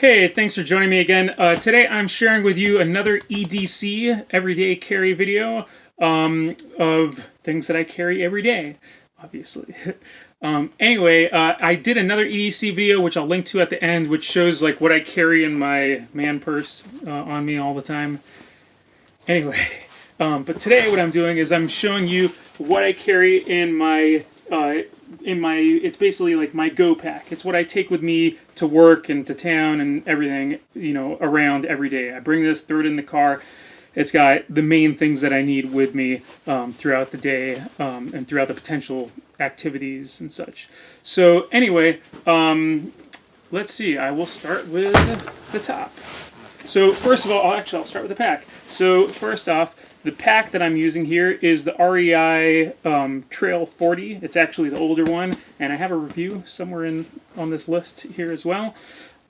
Hey, thanks for joining me again. Today I'm sharing with you another EDC, everyday carry video, of things that I carry every day, obviously. Anyway, I did another EDC video, which I'll link to at the end, which shows like what I carry in my man purse on me all the time. Anyway, but today what I'm doing is I'm showing you what I carry in my it's basically like my go pack. It's what I take with me to work and to town and everything, around every day. I bring this, throw it in the car. It's got the main things that I need with me throughout the day and throughout the potential activities and such. So anyway, let's see. I will start with the top. So first of all, I'll start with the pack. So first off, the pack that I'm using here is the REI Trail 40. It's actually the older one, and I have a review somewhere on this list here as well,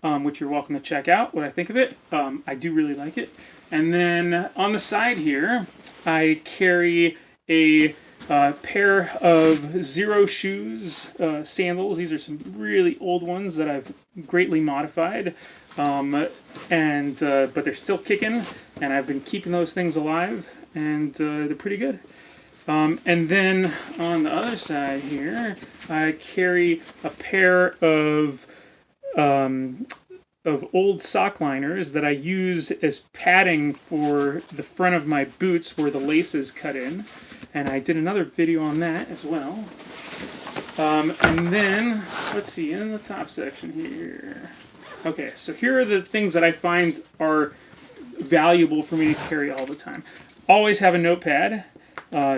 which you're welcome to check out what I think of it. I do really like it. And then on the side here, I carry a pair of Zero Shoes sandals. These are some really old ones that I've greatly modified, but they're still kicking, and I've been keeping those things alive, and they're pretty good. And then on the other side here, I carry a pair of old sock liners that I use as padding for the front of my boots where the laces cut in. And I did another video on that as well. And then, let's see, in the top section here. Okay, so here are the things that I find are valuable for me to carry all the time. Always have a notepad,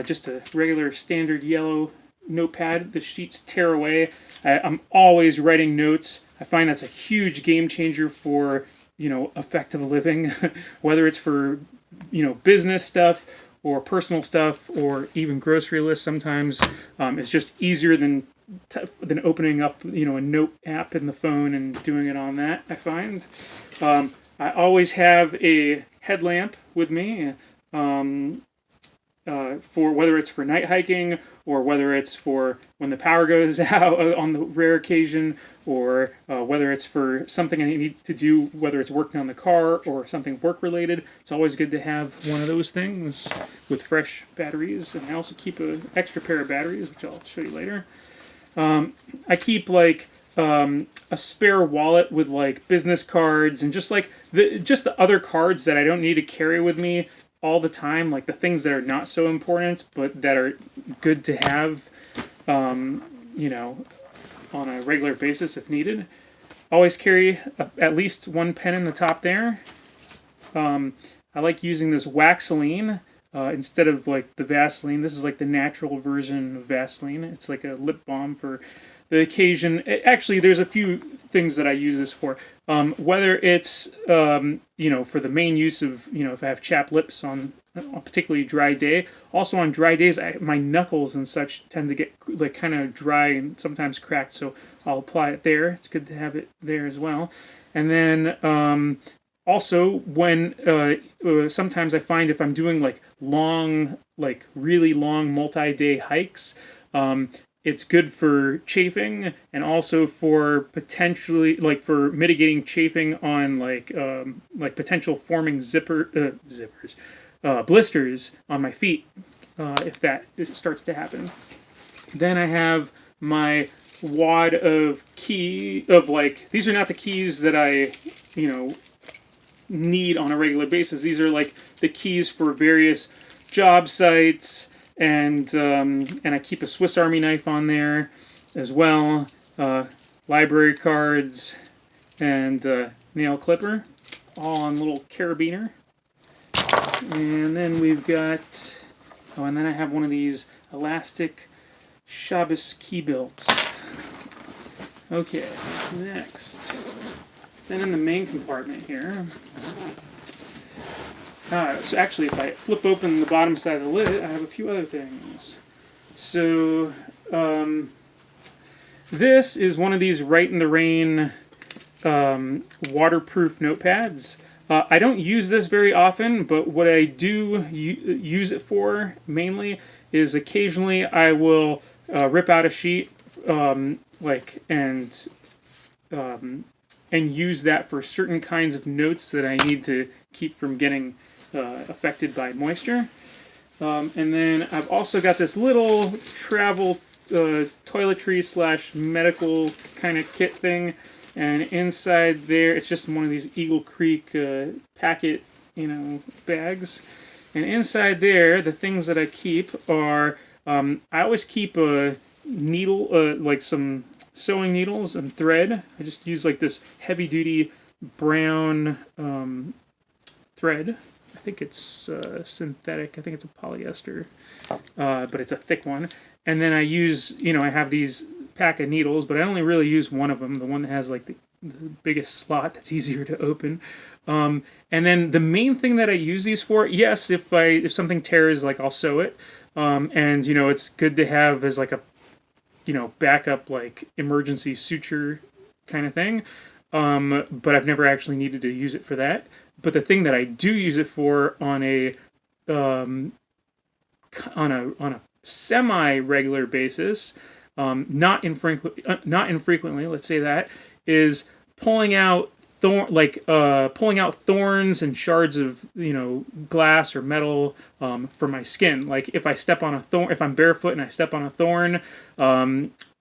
just a regular standard yellow notepad. The sheets tear away. I'm always writing notes. I find that's a huge game changer for, effective living, whether it's for, business stuff or personal stuff or even grocery lists. Sometimes it's just easier than opening up, a note app in the phone and doing it on that, I find. I always have a headlamp with me. For whether it's for night hiking or whether it's for when the power goes out on the rare occasion, or whether it's for something I need to do, whether it's working on the car or something work related. It's always good to have one of those things with fresh batteries. And I also keep an extra pair of batteries, which I'll show you later. I keep like a spare wallet with like business cards and just the other cards that I don't need to carry with me all the time, like the things that are not so important but that are good to have, on a regular basis if needed. Always carry at least one pen in the top there. I like using this Waxeline instead of like the Vaseline. This is like the natural version of Vaseline. It's like a lip balm for the occasion. Actually, there's a few things that I use this for. Whether it's, for the main use of, if I have chapped lips on a particularly dry day. Also on dry days, my knuckles and such tend to get like kind of dry and sometimes cracked, so I'll apply it there. It's good to have it there as well. And then also when sometimes I find if I'm doing like really long multi-day hikes, it's good for chafing and also for potentially for mitigating chafing on potential forming blisters on my feet if that starts to happen. Then I have my wad of these are not the keys that I need on a regular basis. These are like the keys for various job sites. And I keep a Swiss Army knife on there as well, library cards, and nail clipper, all on little carabiner. And then we've got, and then I have one of these elastic Shabbos key belts. Okay, next. Then in the main compartment here. So actually, if I flip open the bottom side of the lid, I have a few other things. So this is one of these Right in the Rain waterproof notepads. I don't use this very often, but what I do use it for mainly is occasionally I will rip out a sheet and and use that for certain kinds of notes that I need to keep from getting affected by moisture. And then I've also got this little travel toiletry / medical kind of kit thing. And inside there, it's just one of these Eagle Creek packet, bags. And inside there, the things that I keep are, I always keep a needle, like some sewing needles and thread. I just use like this heavy duty brown thread. I think it's synthetic. I think it's a polyester, but it's a thick one. And then I use, I have these pack of needles, but I only really use one of them, the one that has like the biggest slot that's easier to open. And then the main thing that I use these for, yes, if something tears, like I'll sew it. And it's good to have as like a backup, like emergency suture kind of thing. But I've never actually needed to use it for that. But the thing that I do use it for on a semi-regular basis, not infrequently, let's say that, is pulling out thorns and shards of glass or metal for my skin. Like if I step on a thorn, if I'm barefoot and I step on a thorn,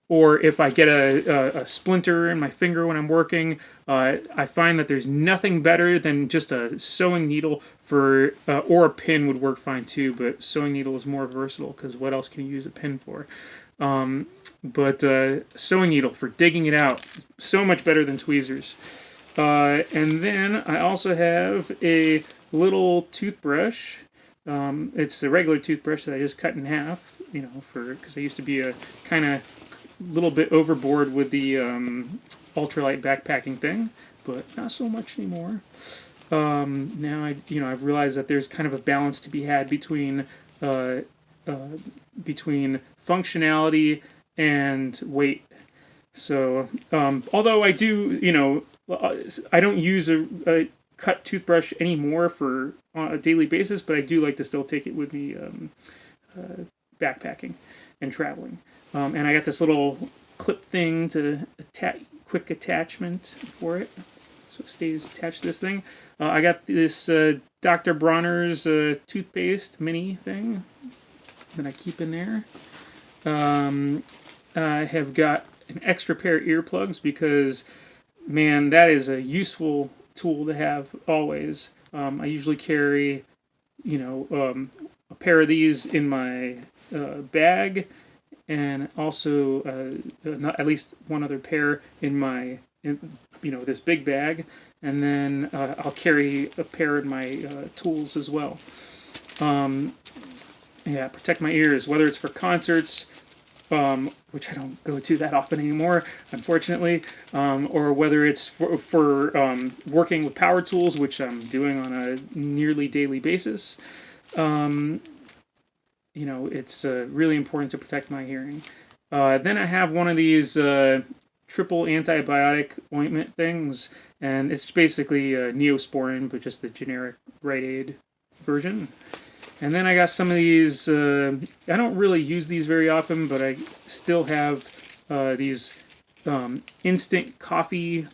or if I get a splinter in my finger when I'm working, I find that there's nothing better than just a sewing needle or a pin would work fine too, but sewing needle is more versatile because what else can you use a pin for? But sewing needle for digging it out, so much better than tweezers. And then I also have a little toothbrush. It's a regular toothbrush that I just cut in half, because I used to be a kind of little bit overboard with the ultralight backpacking thing, but not so much anymore. Now I've realized that there's kind of a balance to be had between functionality and weight. So although I do, I don't use a cut toothbrush anymore on a daily basis, but I do like to still take it with me backpacking and traveling. And I got this little clip thing to quick attachment for it, so it stays attached to this thing. I got this Dr. Bronner's toothpaste mini thing that I keep in there. I have got an extra pair of earplugs because, man, that is a useful tool to have always. I usually carry, a pair of these in my bag, and also at least one other pair in my, this big bag, and then I'll carry a pair in my tools as well. Protect my ears, whether it's for concerts, which I don't go to that often anymore, unfortunately, or whether it's for working with power tools, which I'm doing on a nearly daily basis. It's really important to protect my hearing. Then I have one of these triple antibiotic ointment things, and it's basically Neosporin, but just the generic Rite Aid version. And then I got some of these, I don't really use these very often, but I still have these instant coffee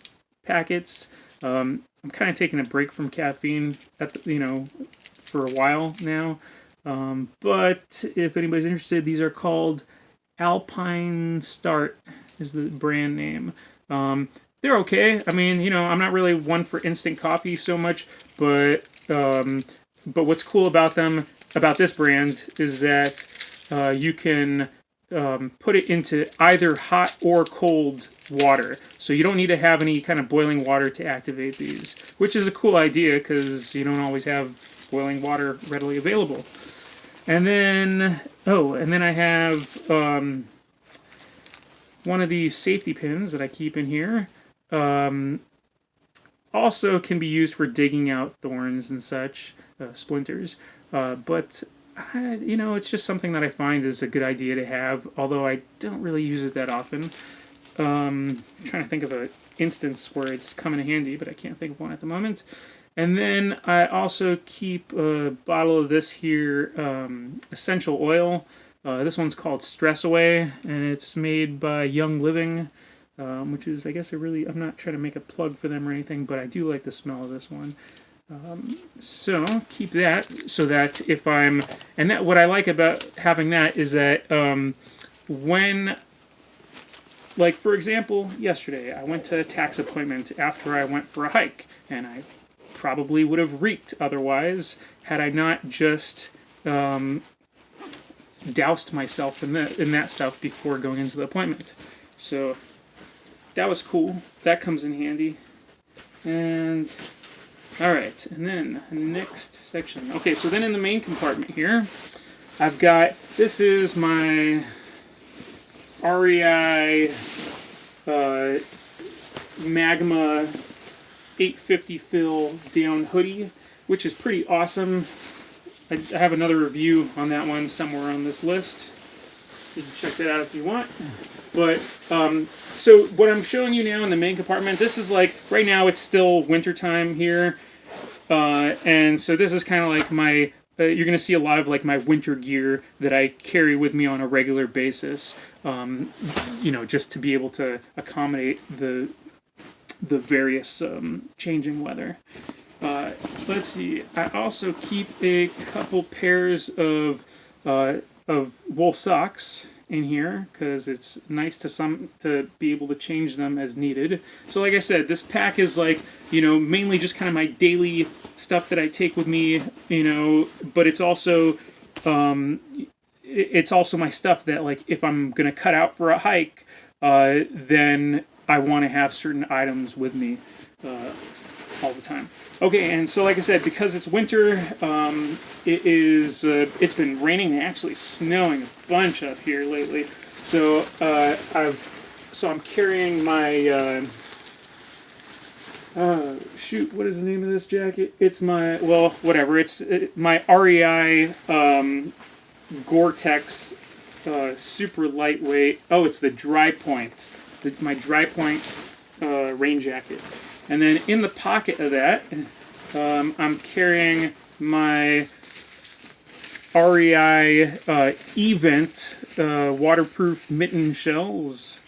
packets. I'm kind of taking a break from caffeine for a while now. But if anybody's interested, these are called Alpine Start is the brand name. They're okay. I mean, I'm not really one for instant coffee so much, but what's cool about this brand is that you can put it into either hot or cold water. So you don't need to have any kind of boiling water to activate these, which is a cool idea because you don't always have boiling water readily available. And then I have one of these safety pins that I keep in here. Also can be used for digging out thorns and such, splinters. But it's just something that I find is a good idea to have, although I don't really use it that often. I'm trying to think of an instance where it's come in handy, but I can't think of one at the moment. And then I also keep a bottle of this here, essential oil. This one's called Stress Away, and it's made by Young Living. which is, I guess, I'm not trying to make a plug for them or anything, but I do like the smell of this one. So keep that so that what I like about having that is that when, like for example, yesterday I went to a tax appointment after I went for a hike, and I probably would have reeked otherwise had I not just doused myself in that stuff before going into the appointment. So that was cool. That comes in handy. And all right, and then next section. Okay, so then in the main compartment here, I've got, this is my REI Magma 850 fill down hoodie, which is pretty awesome. I have another review on that one somewhere on this list. You can check that out if you want. But, so what I'm showing you now in the main compartment, this is like, right now it's still wintertime here. And so this is kind of like my, you're going to see a lot of like my winter gear that I carry with me on a regular basis. Just to be able to accommodate the various changing weather. Let's see. I also keep a couple pairs of wool socks in here because it's nice to be able to change them as needed. So like I said, this pack is like, mainly just kind of my daily stuff that I take with me, but it's also my stuff that, like, if I'm gonna cut out for a hike, then I want to have certain items with me all the time. Okay, and so like I said, because it's winter, it's been raining and actually snowing a bunch up here lately. So I'm carrying my what is the name of this jacket? It's my, well, whatever. It's my REI Gore-Tex super lightweight. Oh, it's the Dry Point. My Dry Point rain jacket. And then in the pocket of that, I'm carrying my REI Event waterproof mitten shells,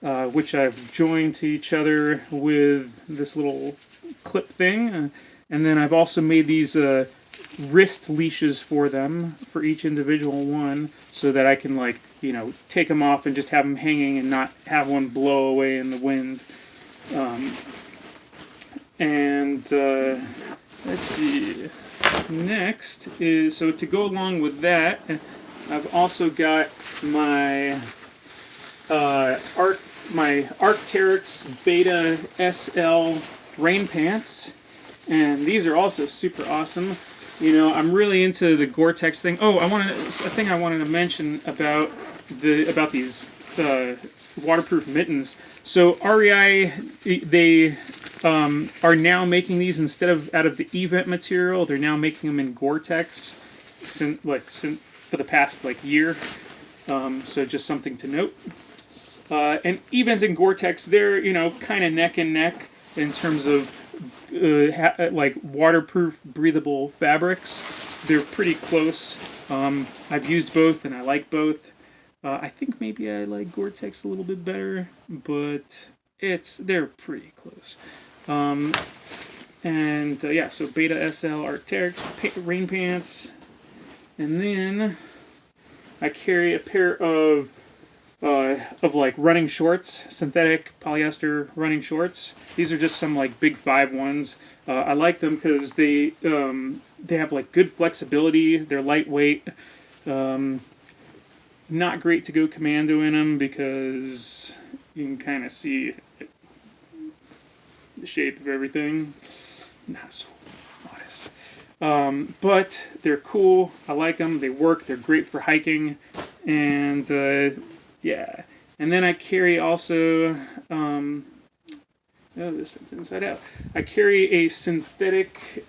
which I've joined to each other with this little clip thing. And then I've also made these wrist leashes for them, for each individual one, so that I can, like, take them off and just have them hanging and not have one blow away in the wind. Let's see. Next is, so to go along with that, I've also got my Arc'teryx Beta SL rain pants, and these are also super awesome. I'm really into the Gore-Tex thing. Oh, a thing I wanted to mention about these waterproof mittens. So REI, they are now making these instead of out of the Event material. They're now making them in Gore-Tex for the past year. So just something to note. And Event and Gore-Tex, they're kind of neck and neck in terms of waterproof, breathable fabrics. They're pretty close. I've used both and I like both. I think maybe I like Gore-Tex a little bit better, but they're pretty close. So Beta SL Arc'teryx rain pants, and then I carry a pair of running shorts, synthetic polyester running shorts. These are just some Big 5 ones. I like them because they have good flexibility. They're lightweight. Not great to go commando in them because you can kind of see the shape of everything. Not so modest. But they're cool. I like them. They work. They're great for hiking. And yeah. And then I carry also, this thing's inside out. I carry a synthetic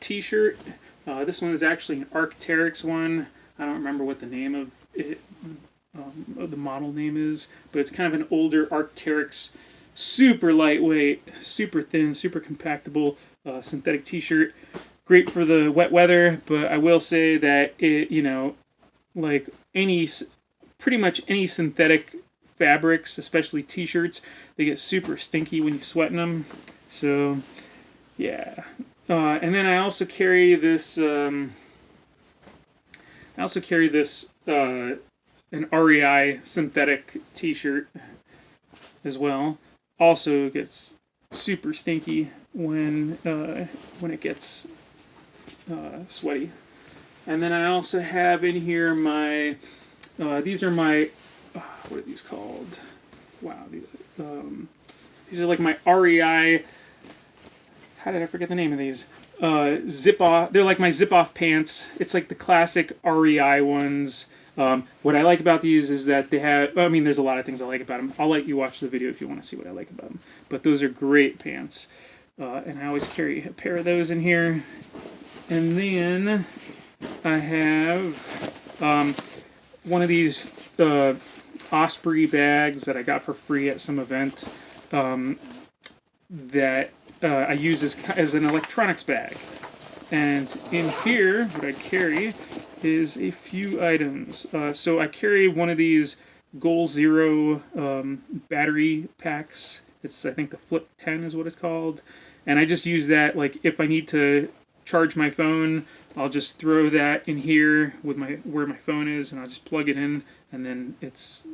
t-shirt. This one is actually an Arc'teryx one. I don't remember what the name of it, the model name is, but it's kind of an older Arc'teryx, super lightweight, super thin, super compactable synthetic t-shirt. Great for the wet weather, but I will say that it, pretty much any synthetic fabrics, especially t-shirts. They get super stinky when you sweat in them. So, yeah. And then I also carry this. An REI synthetic t-shirt as well. Also gets super stinky when it gets sweaty. And then I also have in here my these are my what are these called? Wow, these are like my REI. How did I forget the name of these? Zip off. They're like my zip off pants. It's like the classic REI ones. What I like about these is that they have, I mean, there's a lot of things I like about them. I'll let you watch the video if you want to see what I like about them. But those are great pants. And I always carry a pair of those in here. And then I have one of these Osprey bags that I got for free at some event that I use as an electronics bag. And in here, what I carry is a few items. So I carry one of these Goal Zero battery packs. It's, I think, the Flip 10 is what it's called. And I just use that, like, if I need to charge my phone, I'll just throw that in here with where my phone is, and I'll just plug it in, and then it's,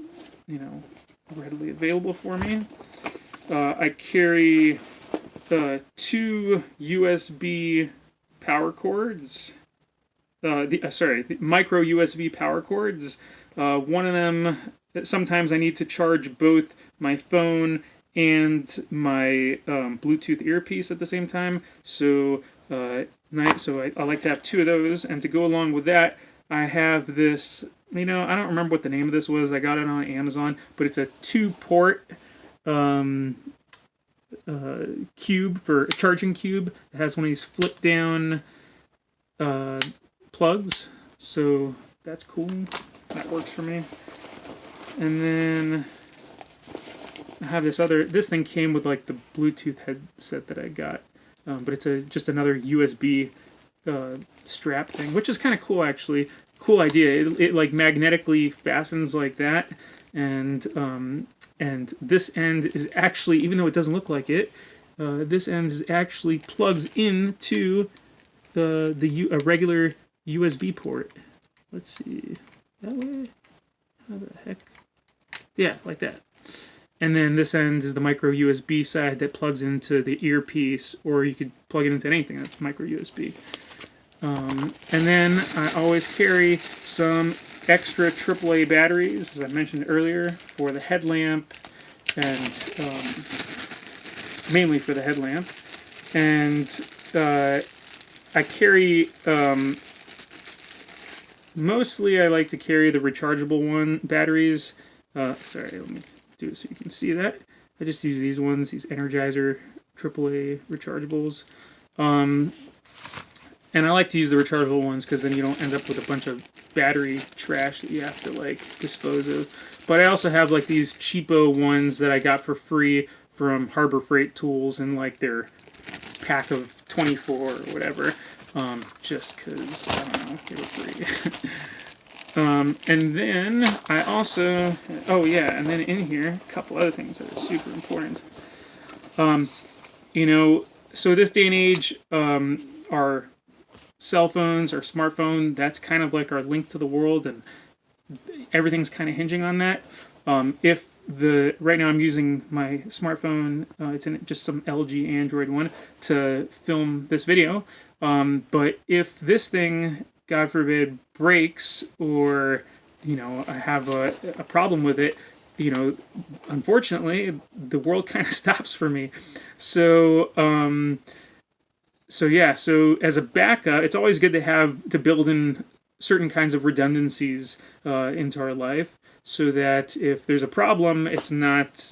readily available for me. I carry 2 USB power cords. The micro USB power cords. One of them, sometimes I need to charge both my phone and my Bluetooth earpiece at the same time. So I like to have 2 of those. And to go along with that, I have this, I don't remember what the name of this was. I got it on Amazon, but it's a 2-port cube for a charging cube. It has one of these flip down plugs, so that's cool. That works for me. And then I have this thing came with like the Bluetooth headset that I got, but it's just another USB strap thing, which is kind of cool actually. Cool idea. It like magnetically fastens like that, and this end is actually, even though it doesn't look like it, this end is actually plugs into a regular USB port. Let's see, that way. How the heck? Yeah, like that. And then this end is the micro USB side that plugs into the earpiece, or you could plug it into anything that's micro USB. And then I always carry some extra AAA batteries, as I mentioned earlier, for the headlamp, and mainly for the headlamp. And I carry, mostly I like to carry the rechargeable batteries. Sorry, let me do it so you can see that. I just use these ones, these Energizer AAA rechargeables. And I like to use the rechargeable ones because then you don't end up with a bunch of battery trash that you have to like dispose of. But I also have like these cheapo ones that I got for free from Harbor Freight Tools in like their pack of 24 or whatever. Just because, I don't know, they were free. And then I also, and then in here, a couple other things that are super important. So this day and age, our cell phones, our smartphone, that's kind of like our link to the world, and everything's kind of hinging on that. Right now I'm using my smartphone, it's in just some LG Android one, to film this video. But if this thing, God forbid, breaks, or I have a problem with it, unfortunately the world kind of stops for me. So as a backup, it's always good to build in certain kinds of redundancies into our life, so that if there's a problem, it's not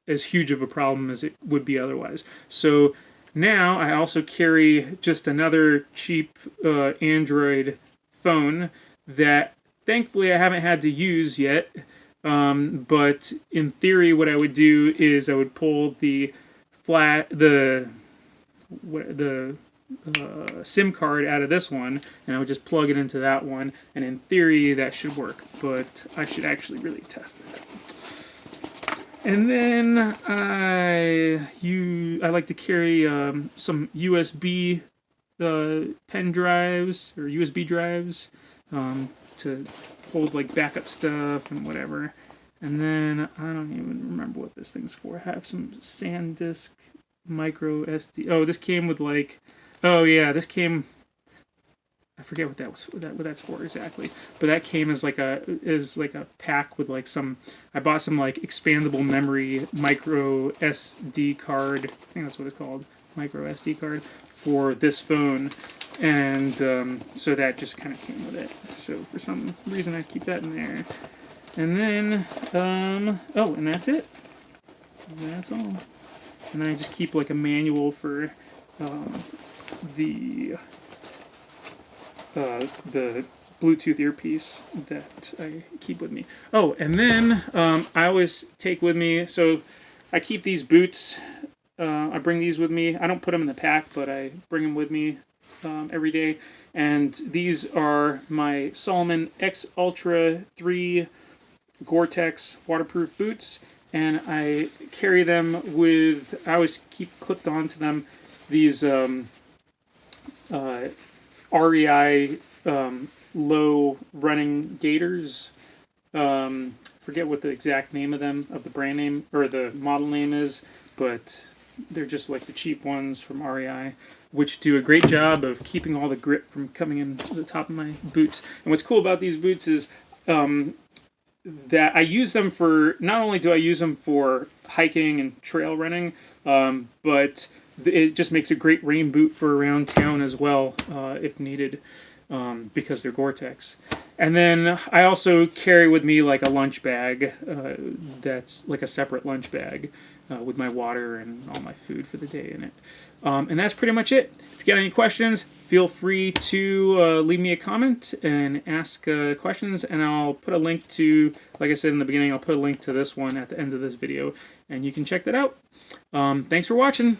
as huge of a problem as it would be otherwise. So now I also carry just another cheap Android phone that thankfully I haven't had to use yet. But in theory, what I would do is I would pull the SIM card out of this one, and I would just plug it into that one, and in theory that should work, but I should actually really test that. And then I like to carry some USB pen drives or USB drives to hold like backup stuff and whatever. And then I don't even remember what this thing's for. I have some SanDisk micro SD. Oh, this came with like, oh yeah, this came. I forget what that was. What that's for exactly. But that came as like a pack with like some. I bought some like expandable memory micro SD card. I think that's what it's called, micro SD card for this phone, and so that just kind of came with it. So for some reason I keep that in there. And then oh, and that's it. That's all. And then I just keep like a manual for the Bluetooth earpiece that I keep with me. Oh, and then I always take with me, so I keep these boots. I bring these with me. I don't put them in the pack, but I bring them with me every day. And these are my Salomon X Ultra 3 Gore-Tex waterproof boots. And I carry them with, I always keep clipped onto them these REI low running gaiters. Forget what the exact name of them, of the brand name or the model name is, but they're just like the cheap ones from REI, which do a great job of keeping all the grip from coming in to the top of my boots. And what's cool about these boots is that I use them for, not only do I use them for hiking and trail running, but it just makes a great rain boot for around town as well, if needed, because they're Gore-Tex. And then I also carry with me like a lunch bag that's like a separate lunch bag with my water and all my food for the day in it. And that's pretty much it. If you got any questions, feel free to leave me a comment and ask questions, and I'll put a link to, like I said in the beginning, I'll put a link to this one at the end of this video, and you can check that out. Thanks for watching.